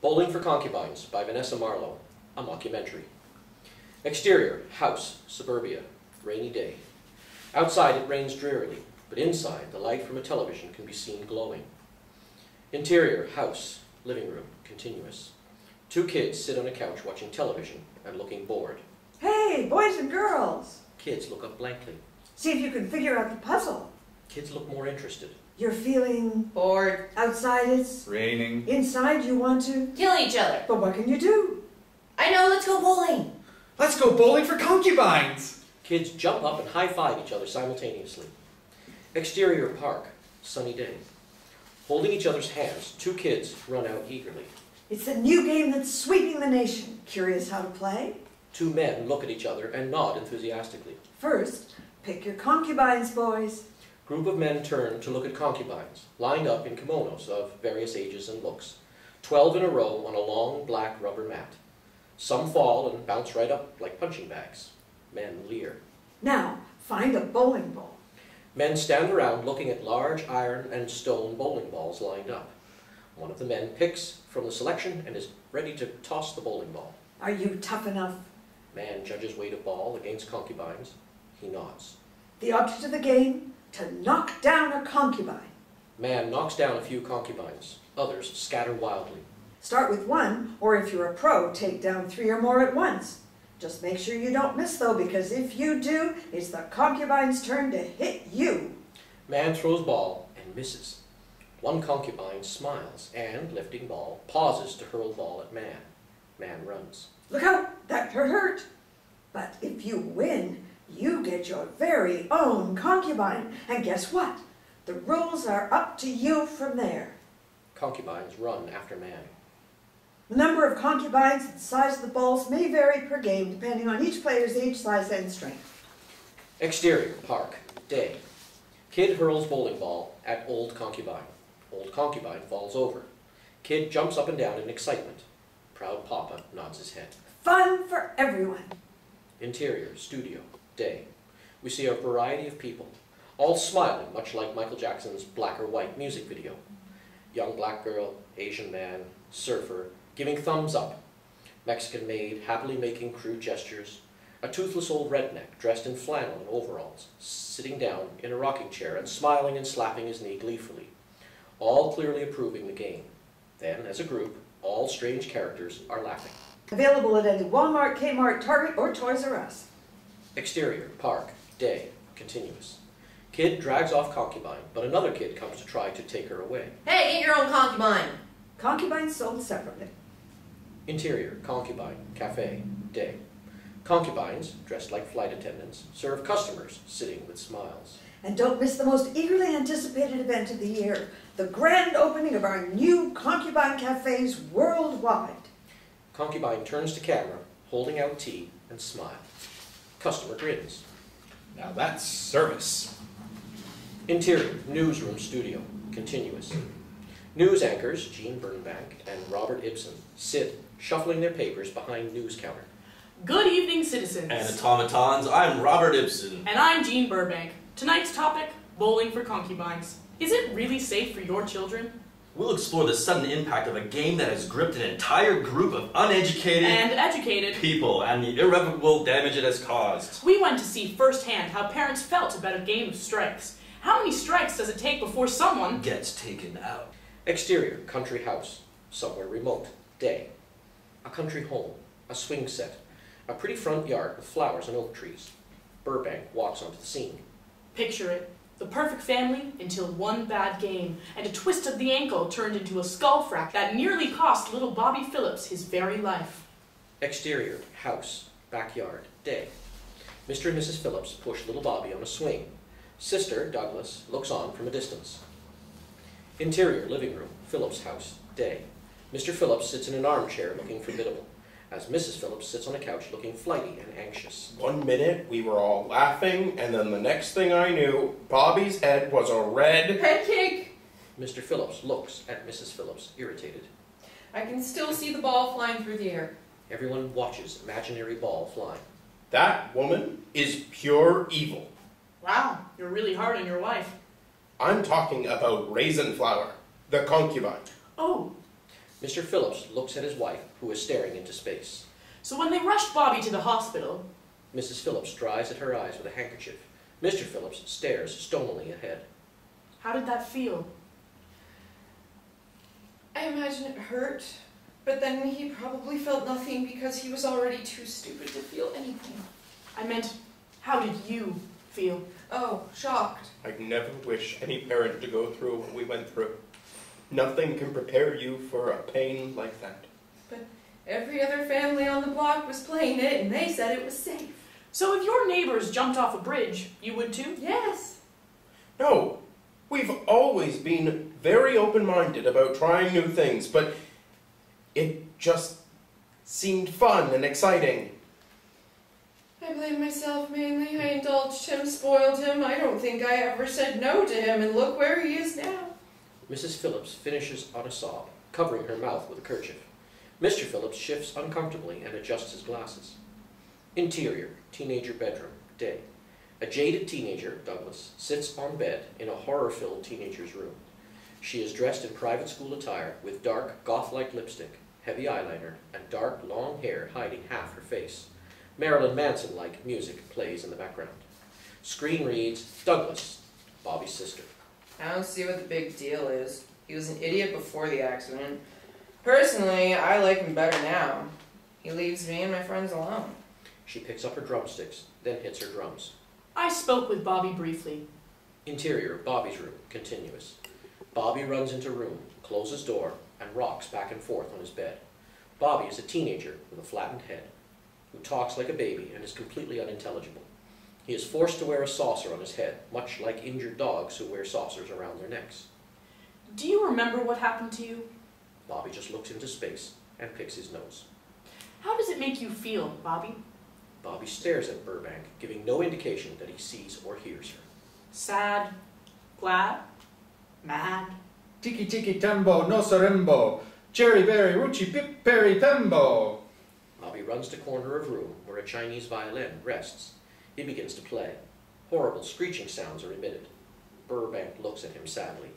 Bowling for Concubines by Vanessa Marlowe, a mockumentary. Exterior, house, suburbia, rainy day. Outside it rains drearily, but inside the light from a television can be seen glowing. Interior, house, living room, continuous. Two kids sit on a couch watching television and looking bored. Hey, boys and girls! Kids look up blankly. See if you can figure out the puzzle. Kids look more interested. You're feeling bored. Outside it's raining. Inside you want to kill each other. But what can you do? I know, let's go bowling. Let's go bowling for concubines. Kids jump up and high-five each other simultaneously. Exterior park, sunny day. Holding each other's hands, two kids run out eagerly. It's a new game that's sweeping the nation. Curious how to play? Two men look at each other and nod enthusiastically. First, pick your concubines, boys. Group of men turn to look at concubines, lined up in kimonos of various ages and looks, 12 in a row on a long black rubber mat. Some fall and bounce right up like punching bags. Men leer. Now, find a bowling ball. Men stand around looking at large iron and stone bowling balls lined up. One of the men picks from the selection and is ready to toss the bowling ball. Are you tough enough? Man judges weight of ball against concubines. He nods. The object of the game? To knock down a concubine. Man knocks down a few concubines. Others scatter wildly. Start with one, or if you're a pro, take down 3 or more at once. Just make sure you don't miss, though, because if you do, it's the concubine's turn to hit you. Man throws ball and misses. One concubine smiles and, lifting ball, pauses to hurl ball at man. Man runs. Look out, that could hurt. But if you win, you get your very own concubine. And guess what? The rules are up to you from there. Concubines run after man. The number of concubines and the size of the balls may vary per game, depending on each player's age, size, and strength. Exterior, park, day. Kid hurls bowling ball at old concubine. Old concubine falls over. Kid jumps up and down in excitement. Proud papa nods his head. Fun for everyone. Interior, studio, day. We see a variety of people, all smiling, much like Michael Jackson's Black or White music video. Young black girl, Asian man, surfer, giving thumbs up. Mexican maid, happily making crude gestures. A toothless old redneck, dressed in flannel and overalls, sitting down in a rocking chair and smiling and slapping his knee gleefully. All clearly approving the game. Then, as a group, all strange characters are laughing. Available at any Walmart, Kmart, Target, or Toys R Us. Exterior, park, day, continuous. Kid drags off concubine, but another kid comes to try to take her away. Hey, get your own concubine. Concubines sold separately. Interior, concubine, cafe, day. Concubines, dressed like flight attendants, serve customers sitting with smiles. And don't miss the most eagerly anticipated event of the year, the grand opening of our new concubine cafes worldwide. Concubine turns to camera, holding out tea, and smiles. Customer grins. Now that's service. Interior, newsroom studio, continuous. News anchors, Jean Burbank and Robert Ibsen, sit, shuffling their papers behind news counter. Good evening, citizens. And automatons, I'm Robert Ibsen. And I'm Jean Burbank. Tonight's topic, bowling for concubines. Is it really safe for your children? We'll explore the sudden impact of a game that has gripped an entire group of uneducated and educated people and the irreparable damage it has caused. We went to see firsthand how parents felt about a game of strikes. How many strikes does it take before someone gets taken out? Exterior, country house, somewhere remote, day. A country home, a swing set, a pretty front yard with flowers and oak trees. Burbank walks onto the scene. Picture it. The perfect family until one bad game, and a twist of the ankle turned into a skull frac that nearly cost little Bobby Phillips his very life. Exterior, house, backyard, day. Mr. and Mrs. Phillips push little Bobby on a swing. Sister, Douglas, looks on from a distance. Interior, living room, Phillips' house, day. Mr. Phillips sits in an armchair looking formidable, as Mrs. Phillips sits on a couch looking flighty and anxious. 1 minute, we were all laughing, and then the next thing I knew, Bobby's head was a red pancake. Mr. Phillips looks at Mrs. Phillips, irritated. I can still see the ball flying through the air. Everyone watches imaginary ball flying. That woman is pure evil. Wow, you're really hard on your wife. I'm talking about Raisin Flower, the concubine. Oh. Mr. Phillips looks at his wife, who is staring into space. So when they rushed Bobby to the hospital... Mrs. Phillips dries at her eyes with a handkerchief. Mr. Phillips stares stonily ahead. How did that feel? I imagine it hurt, but then he probably felt nothing because he was already too stupid to feel anything. I meant, how did you feel? Oh, shocked. I'd never wish any parent to go through what we went through. Nothing can prepare you for a pain like that. But every other family on the block was playing it, and they said it was safe. So if your neighbors jumped off a bridge, you would too? Yes. No, we've always been very open-minded about trying new things, but it just seemed fun and exciting. I blame myself mainly. I indulged him, spoiled him. I don't think I ever said no to him, and look where he is now. Mrs. Phillips finishes on a sob, covering her mouth with a kerchief. Mr. Phillips shifts uncomfortably and adjusts his glasses. Interior, teenager bedroom, day. A jaded teenager, Douglas, sits on bed in a horror-filled teenager's room. She is dressed in private school attire with dark, goth-like lipstick, heavy eyeliner, and dark, long hair hiding half her face. Marilyn Manson-like music plays in the background. Screen reads, Douglas, Bobby's sister. I don't see what the big deal is. He was an idiot before the accident. Personally, I like him better now. He leaves me and my friends alone. She picks up her drumsticks, then hits her drums. I spoke with Bobby briefly. Interior, Bobby's room, continuous. Bobby runs into room, closes door, and rocks back and forth on his bed. Bobby is a teenager with a flattened head, who talks like a baby and is completely unintelligible. He is forced to wear a saucer on his head, much like injured dogs who wear saucers around their necks. Do you remember what happened to you? Bobby just looks into space and picks his nose. How does it make you feel, Bobby? Bobby stares at Burbank, giving no indication that he sees or hears her. Sad? Glad? Mad? Tiki tiki tembo no sorembo. Cherry berry ruchi pip peri pembo. Bobby runs to corner of room where a Chinese violin rests. He begins to play. Horrible screeching sounds are emitted. Burbank looks at him sadly.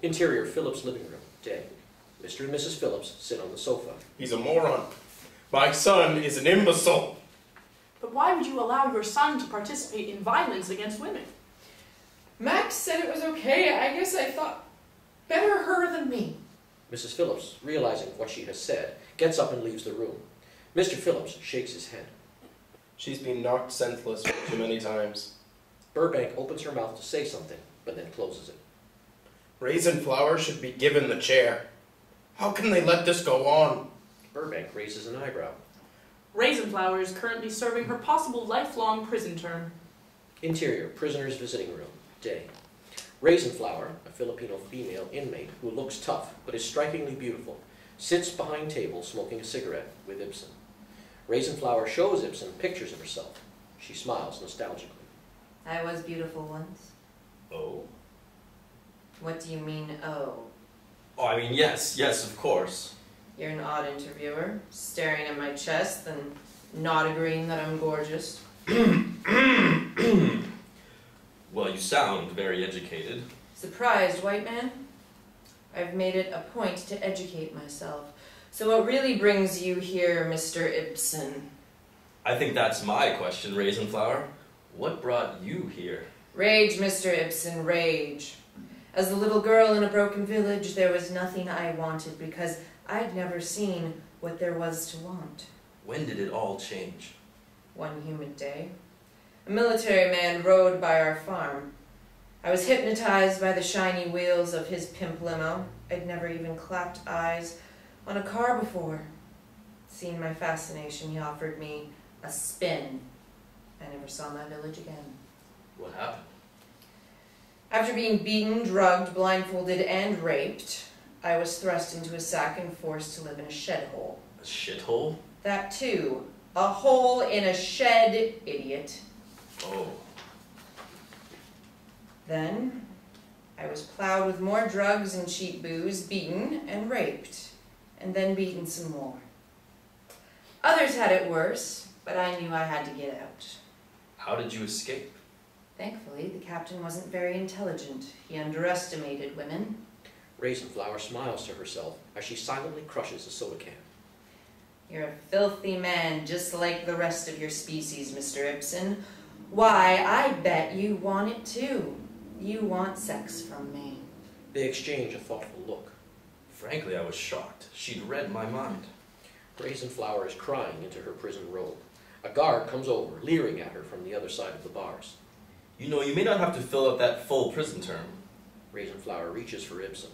Interior, Phillips' living room, day. Mr. and Mrs. Phillips sit on the sofa. He's a moron. My son is an imbecile. But why would you allow your son to participate in violence against women? Max said it was okay. I guess I thought better her than me. Mrs. Phillips, realizing what she has said, gets up and leaves the room. Mr. Phillips shakes his head. She's been knocked senseless too many times. Burbank opens her mouth to say something, but then closes it. Raisin Flower should be given the chair. How can they let this go on? Burbank raises an eyebrow. Raisin Flower is currently serving her possible lifelong prison term. Interior, prisoner's visiting room, day. Raisin Flower, a Filipino female inmate who looks tough but is strikingly beautiful, sits behind table smoking a cigarette with Ibsen. Raisin Flower shows Ibsen pictures of herself. She smiles nostalgically. I was beautiful once. Oh? What do you mean, oh? Oh, I mean, yes, of course. You're an odd interviewer, staring at my chest and not agreeing that I'm gorgeous. Well, you sound very educated. Surprised, white man? I've made it a point to educate myself. So what really brings you here, Mr. Ibsen? I think that's my question, Raisin Flower. What brought you here? Rage, Mr. Ibsen, rage. As a little girl in a broken village, there was nothing I wanted because I'd never seen what there was to want. When did it all change? One humid day, a military man rode by our farm. I was hypnotized by the shiny wheels of his pimp limo. I'd never even clapped eyes on a car before. Seeing my fascination, he offered me a spin. I never saw my village again. What happened? After being beaten, drugged, blindfolded, and raped, I was thrust into a sack and forced to live in a shed hole. A shithole? That too. A hole in a shed, idiot. Oh. Then, I was plowed with more drugs and cheap booze, beaten and raped, and then beaten some more. Others had it worse, but I knew I had to get out. How did you escape? Thankfully, the captain wasn't very intelligent. He underestimated women. Raisinflower smiles to herself as she silently crushes a soda can. You're a filthy man, just like the rest of your species, Mr. Ibsen. Why, I bet you want it too. You want sex from me. They exchange a thoughtful look. Frankly, I was shocked. She'd read my mind. Raisinflower is crying into her prison robe. A guard comes over, leering at her from the other side of the bars. You know, you may not have to fill out that full prison term. Raisinflower reaches for Ibsen.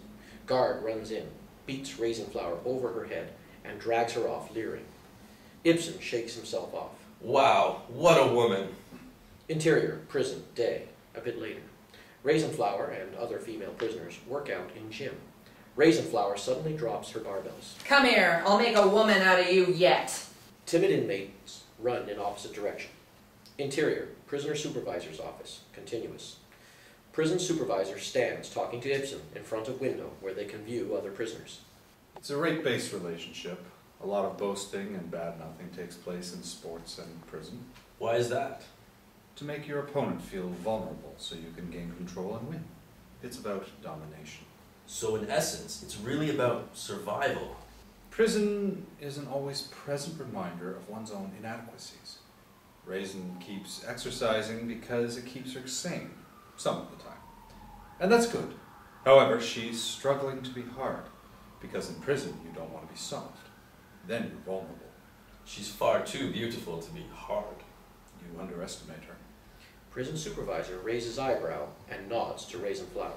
Guard runs in, beats Raisinflower over her head, and drags her off, leering. Ibsen shakes himself off. Wow, what a woman. Interior, prison, day. A bit later. Raisinflower and other female prisoners work out in gym. Raisinflower suddenly drops her barbells. Come here, I'll make a woman out of you yet. Timid inmates run in opposite direction. Interior, prisoner supervisor's office, continuous. Prison supervisor stands talking to Ibsen in front of window where they can view other prisoners. It's a rape-based relationship. A lot of boasting and bad-mouthing takes place in sports and prison. Why is that? To make your opponent feel vulnerable so you can gain control and win. It's about domination. So in essence, it's really about survival. Prison is an always present reminder of one's own inadequacies. Raisin keeps exercising because it keeps her sane, some of the time. And that's good. However, she's struggling to be hard, because in prison you don't want to be soft. Then you're vulnerable. She's far too beautiful to be hard. You underestimate her. Prison supervisor raises eyebrow and nods to Raisinflower.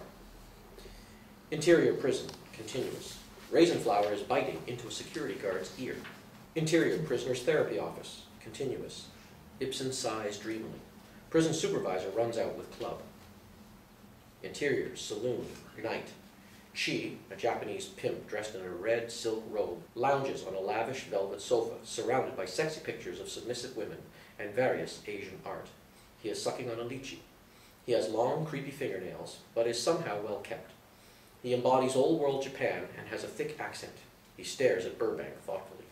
Interior prison, continuous. Raisinflower is biting into a security guard's ear. Interior prisoner's therapy office, continuous. Ibsen sighs dreamily. Prison supervisor runs out with club. Interior, saloon, night. She, a Japanese pimp dressed in a red silk robe, lounges on a lavish velvet sofa, surrounded by sexy pictures of submissive women and various Asian art. He is sucking on a lychee. He has long, creepy fingernails, but is somehow well kept. He embodies old-world Japan and has a thick accent. He stares at Burbank thoughtfully.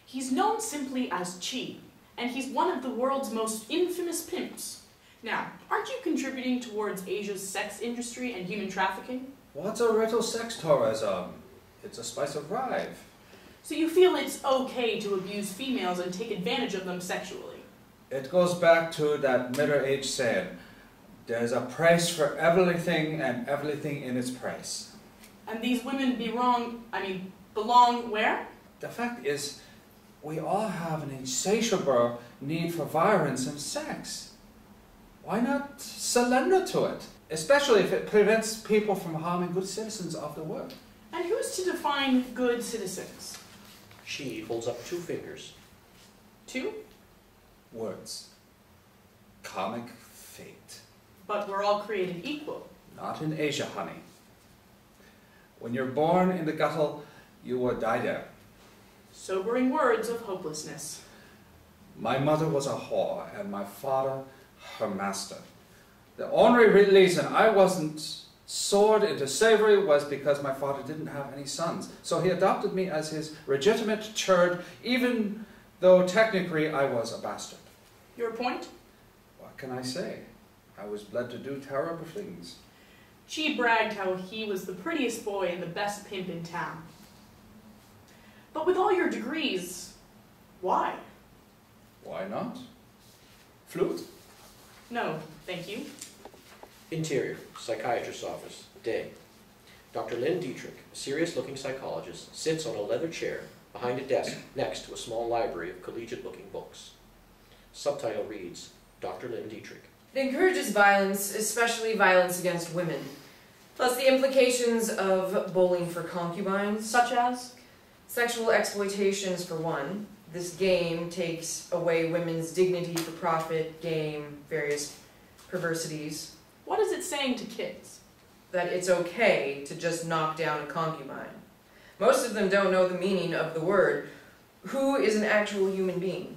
He's known simply as Chi, and he's one of the world's most infamous pimps. Now, aren't you contributing towards Asia's sex industry and human trafficking? What's a little sex tourism? It's a spice of life. So you feel it's okay to abuse females and take advantage of them sexually? It goes back to that middle-aged saying, there's a price for everything and everything in its price. And these women belong where? The fact is, we all have an insatiable need for violence and sex. Why not surrender to it? Especially if it prevents people from harming good citizens of the world. And who's to define good citizens? She holds up 2 fingers. 2? Words. Comic fate. But we're all created equal. Not in Asia, honey. When you're born in the gutter, you will die there. Sobering words of hopelessness. My mother was a whore, and my father, her master. The only reason I wasn't sold into slavery was because my father didn't have any sons. So he adopted me as his legitimate child, even though technically I was a bastard. Your point? What can I say? I was bred to do terrible things. She bragged how he was the prettiest boy and the best pimp in town. But with all your degrees, why? Why not? Flute? No, thank you. Interior, psychiatrist's office, day. Dr. Lynn Dietrich, a serious-looking psychologist, sits on a leather chair behind a desk next to a small library of collegiate-looking books. Subtitle reads, Dr. Lynn Dietrich. It encourages violence, especially violence against women. Plus the implications of bowling for concubines. Such as? Sexual exploitations for one. This game takes away women's dignity for profit, game, various perversities. What is it saying to kids? That it's okay to just knock down a concubine. Most of them don't know the meaning of the word. Who is an actual human being?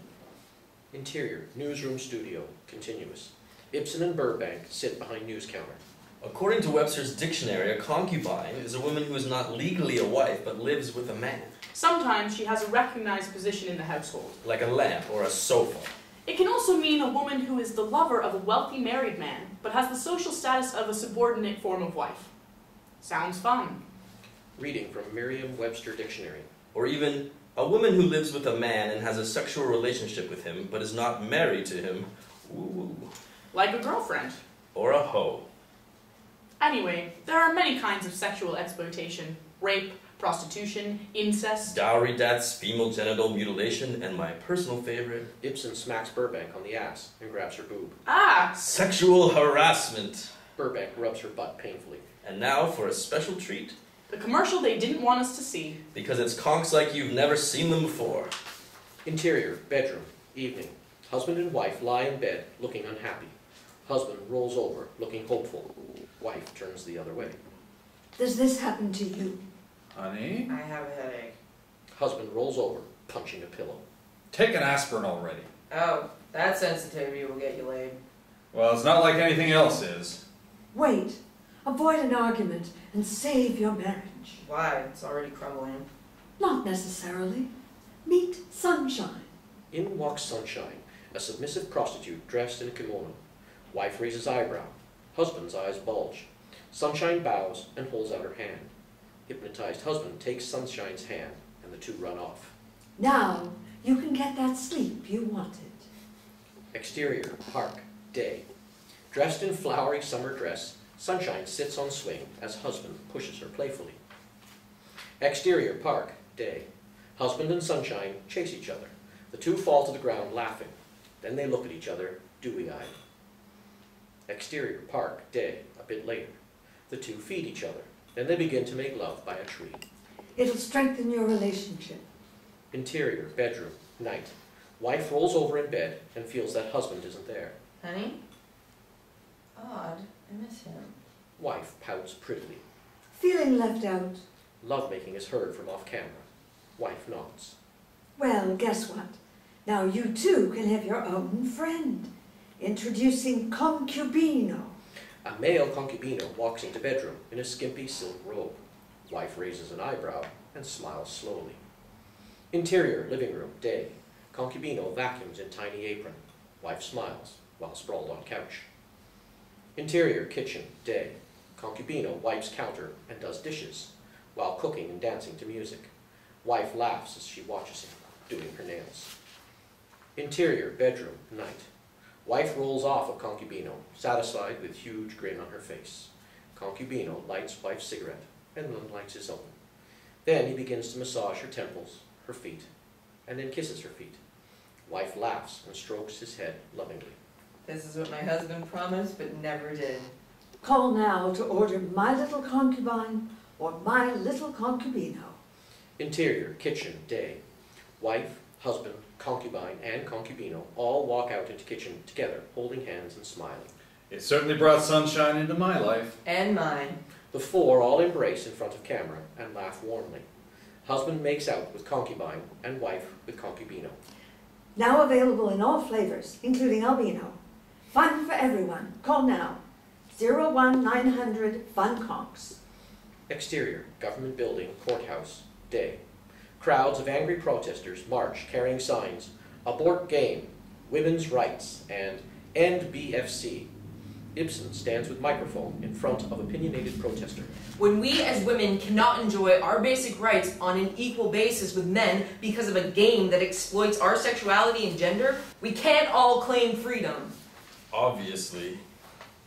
Interior, newsroom studio, continuous. Ibsen and Burbank sit behind news counter. According to Webster's dictionary, a concubine is a woman who is not legally a wife but lives with a man. Sometimes she has a recognized position in the household. Like a lamp or a sofa. It can also mean a woman who is the lover of a wealthy married man, but has the social status of a subordinate form of wife. Sounds fun. Reading from Merriam-Webster Dictionary. Or even, a woman who lives with a man and has a sexual relationship with him, but is not married to him. Ooh. Like a girlfriend. Or a hoe. Anyway, there are many kinds of sexual exploitation. Rape, prostitution, incest. Dowry deaths, female genital mutilation, and my personal favorite, Ibsen smacks Burbank on the ass and grabs her boob. Ah! sexual harassment. Burbank rubs her butt painfully. And now for a special treat. The commercial they didn't want us to see. Because it's conks like you've never seen them before. Interior, bedroom, evening. Husband and wife lie in bed, looking unhappy. Husband rolls over, looking hopeful. Wife turns the other way. Does this happen to you? Honey, I have a headache. Husband rolls over, punching a pillow. take an aspirin already. Oh, that sensitivity will get you laid. Well, it's not like anything else is. Wait. Avoid an argument and save your marriage. Why? It's already crumbling. Not necessarily. Meet Sunshine. In walks Sunshine, a submissive prostitute dressed in a kimono. Wife raises eyebrow. Husband's eyes bulge. Sunshine bows and holds out her hand. Hypnotized husband takes Sunshine's hand, and the two run off. Now you can get that sleep you wanted. Exterior, park, day. Dressed in flowery summer dress, Sunshine sits on swing as husband pushes her playfully. Exterior, park, day. Husband and Sunshine chase each other. The two fall to the ground laughing. Then they look at each other, dewy-eyed. Exterior, park, day, a bit later. The two feed each other. Then they begin to make love by a tree. It'll strengthen your relationship. Interior, bedroom, night. Wife rolls over in bed and feels that husband isn't there. Honey? Odd. I miss him. Wife pouts prettily. Feeling left out? Lovemaking is heard from off camera. Wife nods. Well, guess what? Now you too can have your own friend. Introducing Concubino. A male concubino walks into bedroom in a skimpy silk robe. Wife raises an eyebrow and smiles slowly. Interior, living room, day. Concubino vacuums in tiny apron. Wife smiles while sprawled on couch. Interior, kitchen, day. Concubino wipes counter and does dishes while cooking and dancing to music. Wife laughs as she watches him doing her nails. Interior, bedroom, night. Wife rolls off of Concubino, satisfied with huge grin on her face. Concubino lights wife's cigarette and then lights his own. Then he begins to massage her temples, her feet, and then kisses her feet. Wife laughs and strokes his head lovingly. This is what my husband promised, but never did. Call now to order My Little Concubine or My Little Concubino. Interior, kitchen, day. Wife, husband, concubine, and concubino all walk out into kitchen together, holding hands and smiling. It certainly brought sunshine into my life. And mine. The four all embrace in front of camera and laugh warmly. Husband makes out with concubine and wife with concubino. Now available in all flavors, including albino. Fun for everyone. Call now. 01900 Fun Conks. Exterior, government building, courthouse, day. Crowds of angry protesters march carrying signs, abort game, women's rights, and end B.F.C. Ibsen stands with microphone in front of opinionated protester. When we as women cannot enjoy our basic rights on an equal basis with men because of a game that exploits our sexuality and gender, we can't all claim freedom. Obviously.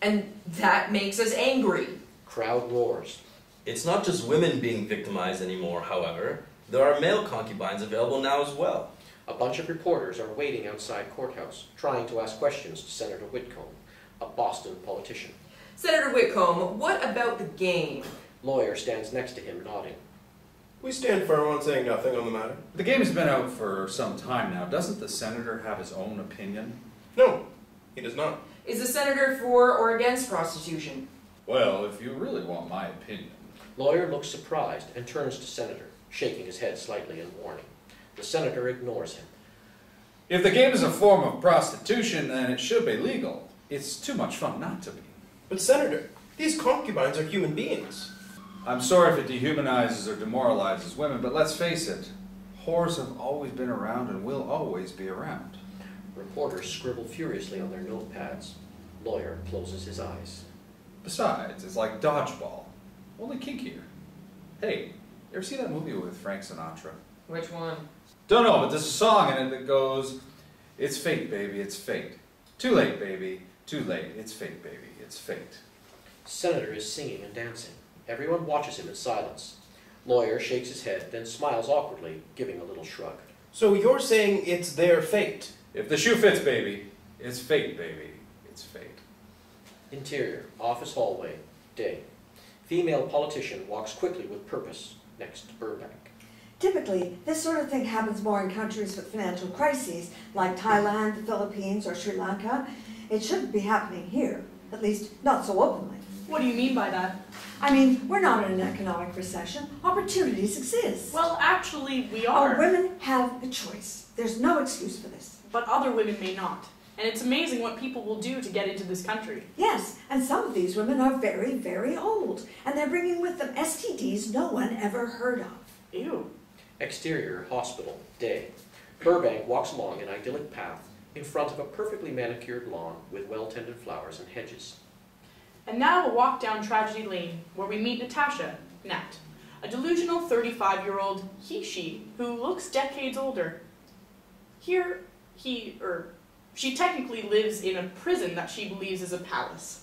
And that makes us angry. Crowd roars. It's not just women being victimized anymore, however. There are male concubines available now as well. A bunch of reporters are waiting outside courthouse, trying to ask questions to Senator Whitcomb, a Boston politician. Senator Whitcomb, what about the game? Lawyer stands next to him, nodding. We stand firm on saying nothing on the matter. The game has been out for some time now. Doesn't the senator have his own opinion? No, he does not. Is the senator for or against prostitution? Well, if you really want my opinion. Lawyer looks surprised and turns to Senator, shaking his head slightly in warning. The senator ignores him. If the game is a form of prostitution, then it should be legal. It's too much fun not to be. But Senator, these concubines are human beings. I'm sorry if it dehumanizes or demoralizes women, but let's face it, whores have always been around and will always be around. Reporters scribble furiously on their notepads. Lawyer closes his eyes. Besides, it's like dodgeball, only kinkier. Hey, you ever see that movie with Frank Sinatra? Which one? Don't know, but there's a song in it that goes, "It's fate, baby, it's fate. Too late, baby, too late. It's fate, baby, it's fate." Senator is singing and dancing. Everyone watches him in silence. Lawyer shakes his head, then smiles awkwardly, giving a little shrug. So you're saying it's their fate? If the shoe fits, baby, it's fate, baby, it's fate. Interior, office hallway, day. Female politician walks quickly with purpose, next to Burbank. Typically, this sort of thing happens more in countries with financial crises, like Thailand, the Philippines, or Sri Lanka. It shouldn't be happening here, at least not so openly. What do you mean by that? I mean, we're not in an economic recession. Opportunities exist. Well, actually, we Our are. women have a choice. There's no excuse for this. But other women may not. And it's amazing what people will do to get into this country. Yes, and some of these women are very, very old, and they're bringing with them STDs no one ever heard of. Ew. Exterior, hospital, day. Burbank walks along an idyllic path in front of a perfectly manicured lawn with well-tended flowers and hedges. And now a walk down Tragedy Lane, where we meet Natasha, Nat, a delusional 35-year-old he-she who looks decades older. Here, she technically lives in a prison that she believes is a palace.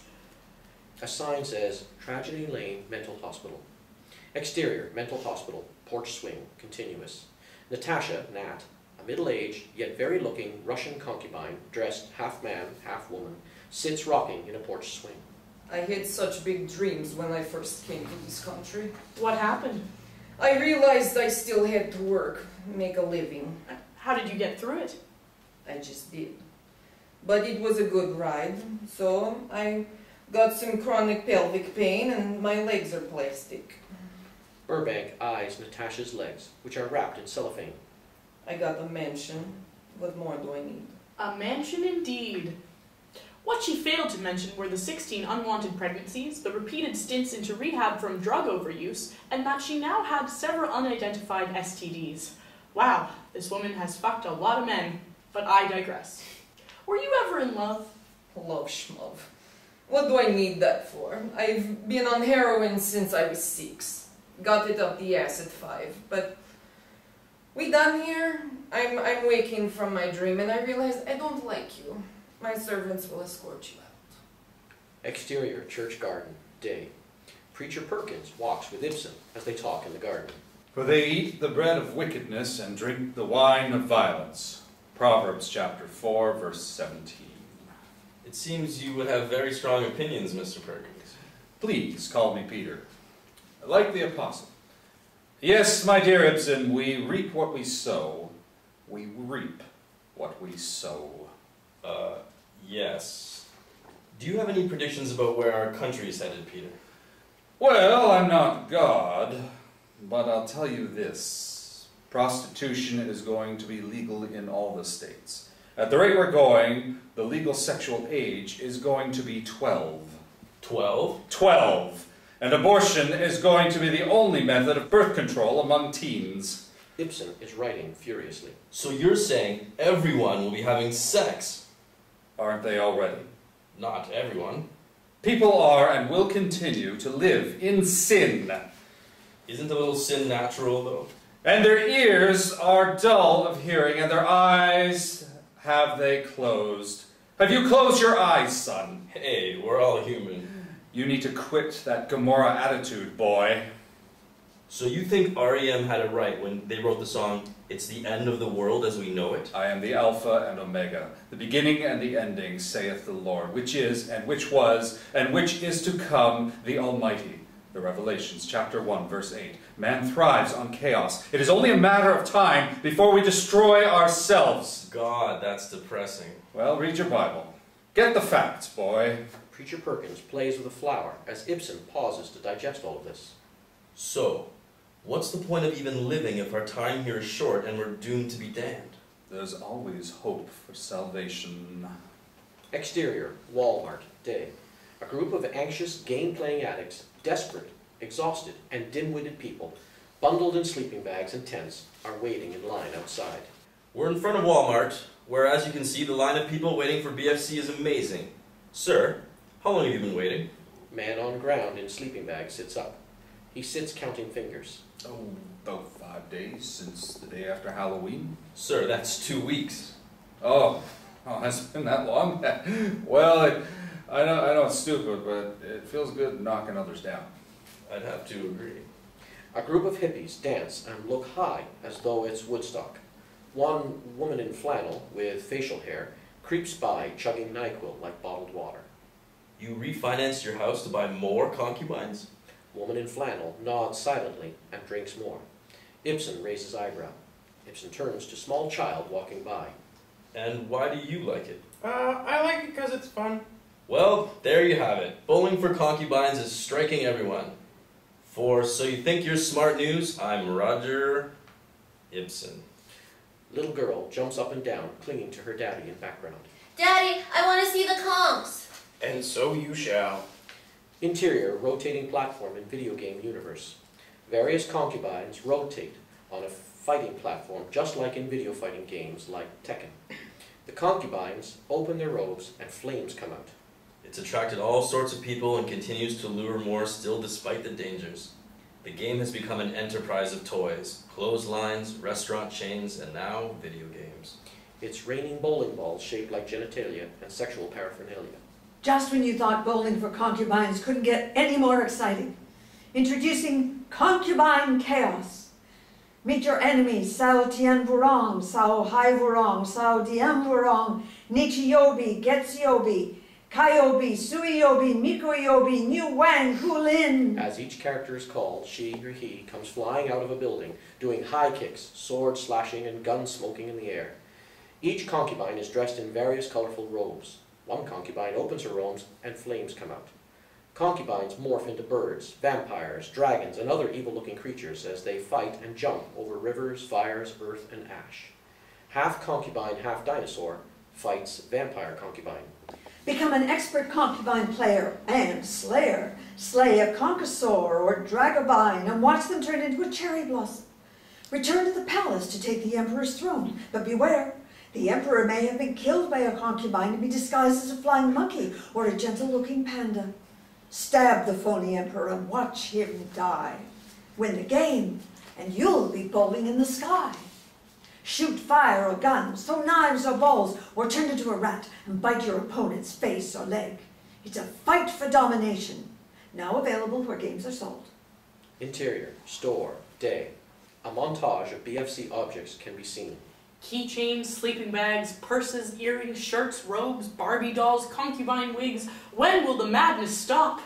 A sign says, Tragedy Lane Mental Hospital. Exterior, mental hospital, porch swing, continuous. Natasha, Nat, a middle-aged, yet very-looking Russian concubine, dressed half man, half woman, sits rocking in a porch swing. I had such big dreams when I first came to this country. What happened? I realized I still had to work, make a living. How did you get through it? I just did. But it was a good ride, so I got some chronic pelvic pain and my legs are plastic. Burbank eyes Natasha's legs, which are wrapped in cellophane. I got a mansion. What more do I need? A mansion indeed. What she failed to mention were the 16 unwanted pregnancies, the repeated stints into rehab from drug overuse, and that she now had several unidentified STDs. Wow, this woman has fucked a lot of men, but I digress. Were you ever in love? Love schmove. What do I need that for? I've been on heroin since I was 6. Got it up the ass at 5, but we done here? I'm waking from my dream and I realize I don't like you. My servants will escort you out. Exterior, church garden, day. Preacher Perkins walks with Ibsen as they talk in the garden. For they eat the bread of wickedness and drink the wine of violence. Proverbs chapter 4, verse 17. It seems you would have very strong opinions, Mr. Perkins. Please call me Peter. Like the apostle. Yes, my dear Ibsen, we reap what we sow. We reap what we sow. Yes. Do you have any predictions about where our country is headed, Peter? Well, I'm not God, but I'll tell you this. Prostitution is going to be legal in all the states. At the rate we're going, the legal sexual age is going to be 12. 12? 12! And abortion is going to be the only method of birth control among teens. Ibsen is writing furiously. So you're saying everyone will be having sex? Aren't they already? Not everyone. People are and will continue to live in sin. Isn't a little sin natural, though? And their ears are dull of hearing, and their eyes, have they closed? Have you closed your eyes, son? Hey, we're all human. You need to quit that Gomorrah attitude, boy. So you think R.E.M. had it right when they wrote the song, "It's the end of the world as we know it"? I am the Alpha and Omega, the beginning and the ending, saith the Lord, which is, and which was, and which is to come, the Almighty. The Revelations, chapter 1, verse 8. Man thrives on chaos. It is only a matter of time before we destroy ourselves. God, that's depressing. Well, read your Bible. Get the facts, boy. Preacher Perkins plays with a flower as Ibsen pauses to digest all of this. So, what's the point of even living if our time here is short and we're doomed to be damned? There's always hope for salvation. Exterior, Walmart, day. A group of anxious, game-playing addicts, desperate, exhausted, and dim-witted people, bundled in sleeping bags and tents, are waiting in line outside. We're in front of Walmart, where as you can see, the line of people waiting for B.F.C. is amazing. Sir, how long have you been waiting? Man on ground in sleeping bag sits up. He sits counting fingers. Oh, about 5 days since the day after Halloween. Sir, that's 2 weeks. Oh, has it been that long? Well, I know it's stupid, but it feels good knocking others down. I'd have to agree. A group of hippies dance and look high as though it's Woodstock. One woman in flannel with facial hair creeps by chugging NyQuil like bottled water. You refinanced your house to buy more concubines? Woman in flannel nods silently and drinks more. Ibsen raises eyebrow. Ibsen turns to small child walking by. And why do you like it? I like it because it's fun. Well, there you have it. Bowling for concubines is striking everyone. For So You Think You're Smart News, I'm Roger Ibsen. Little girl jumps up and down, clinging to her daddy in background. Daddy, I want to see the conchs. And so you shall. Interior, rotating platform in video game universe. Various concubines rotate on a fighting platform just like in video fighting games like Tekken. The concubines open their robes and flames come out. It's attracted all sorts of people and continues to lure more still despite the dangers. The game has become an enterprise of toys, clotheslines, restaurant chains, and now video games. It's raining bowling balls shaped like genitalia and sexual paraphernalia. Just when you thought bowling for concubines couldn't get any more exciting. Introducing Concubine Chaos. Meet your enemies, Sao Tien Vurong, Sao Hai Vurong, Sao Diem Vurong, Nichiyobi, Getsuyobi, Kaiobi, Suiyobi, Mikoyobi, New Wang, Hulin. As each character is called, she or he comes flying out of a building, doing high kicks, sword slashing, and gun smoking in the air. Each concubine is dressed in various colorful robes. One concubine opens her robes and flames come out. Concubines morph into birds, vampires, dragons, and other evil-looking creatures as they fight and jump over rivers, fires, earth, and ash. Half concubine, half dinosaur fights vampire concubine. Become an expert concubine player and slayer. Slay a conchosaur or dragobine and watch them turn into a cherry blossom. Return to the palace to take the emperor's throne, but beware. The emperor may have been killed by a concubine to be disguised as a flying monkey or a gentle-looking panda. Stab the phony emperor and watch him die. Win the game, and you'll be bowling in the sky. Shoot fire or guns, throw knives or balls, or turn into a rat and bite your opponent's face or leg. It's a fight for domination. Now available where games are sold. Interior, store, day. A montage of B.F.C. objects can be seen. Keychains, sleeping bags, purses, earrings, shirts, robes, Barbie dolls, concubine wigs. When will the madness stop?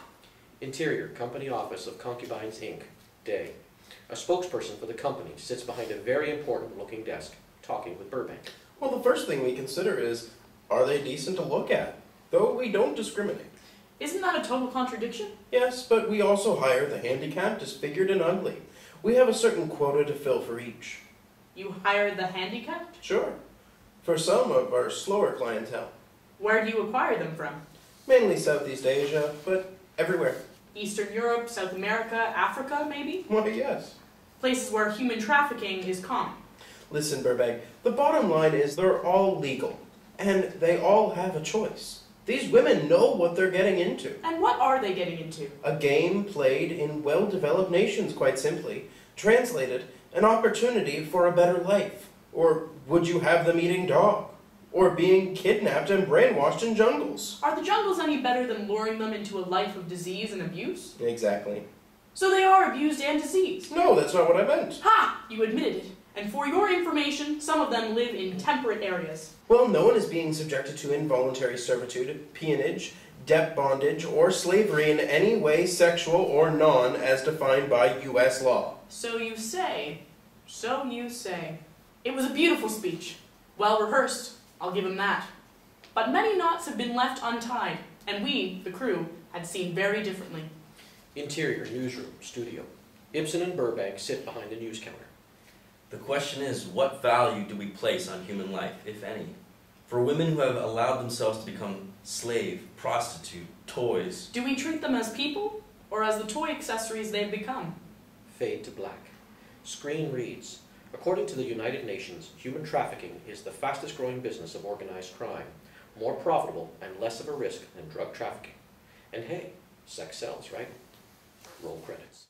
Interior, company office of Concubines, Inc., day. A spokesperson for the company sits behind a very important-looking desk, talking with Burbank. Well, the first thing we consider is, are they decent to look at? Though we don't discriminate. Isn't that a total contradiction? Yes, but we also hire the handicapped, disfigured, and ugly. We have a certain quota to fill for each. You hired the handicapped? Sure. For some of our slower clientele. Where do you acquire them from? Mainly Southeast Asia, but everywhere. Eastern Europe, South America, Africa, maybe? Why, yes. Places where human trafficking is common. Listen, Burbank, the bottom line is they're all legal. And they all have a choice. These women know what they're getting into. And what are they getting into? A game played in well-developed nations, quite simply. Translated, an opportunity for a better life. Or would you have them eating dog? Or being kidnapped and brainwashed in jungles? Are the jungles any better than luring them into a life of disease and abuse? Exactly. So they are abused and diseased. No, that's not what I meant. Ha! You admitted it. And for your information, some of them live in temperate areas. Well, no one is being subjected to involuntary servitude, peonage, debt bondage, or slavery in any way sexual or non as defined by U.S. law. So you say. So you say. It was a beautiful speech. Well rehearsed. I'll give him that. But many knots have been left untied, and we, the crew, had seen very differently. Interior, newsroom, studio. Ibsen and Burbank sit behind the news counter. The question is, what value do we place on human life, if any? For women who have allowed themselves to become slave, prostitute, toys. Do we treat them as people, or as the toy accessories they've become? Fade to black. Screen reads, according to the United Nations, human trafficking is the fastest growing business of organized crime, more profitable and less of a risk than drug trafficking. And hey, sex sells, right? Roll credits.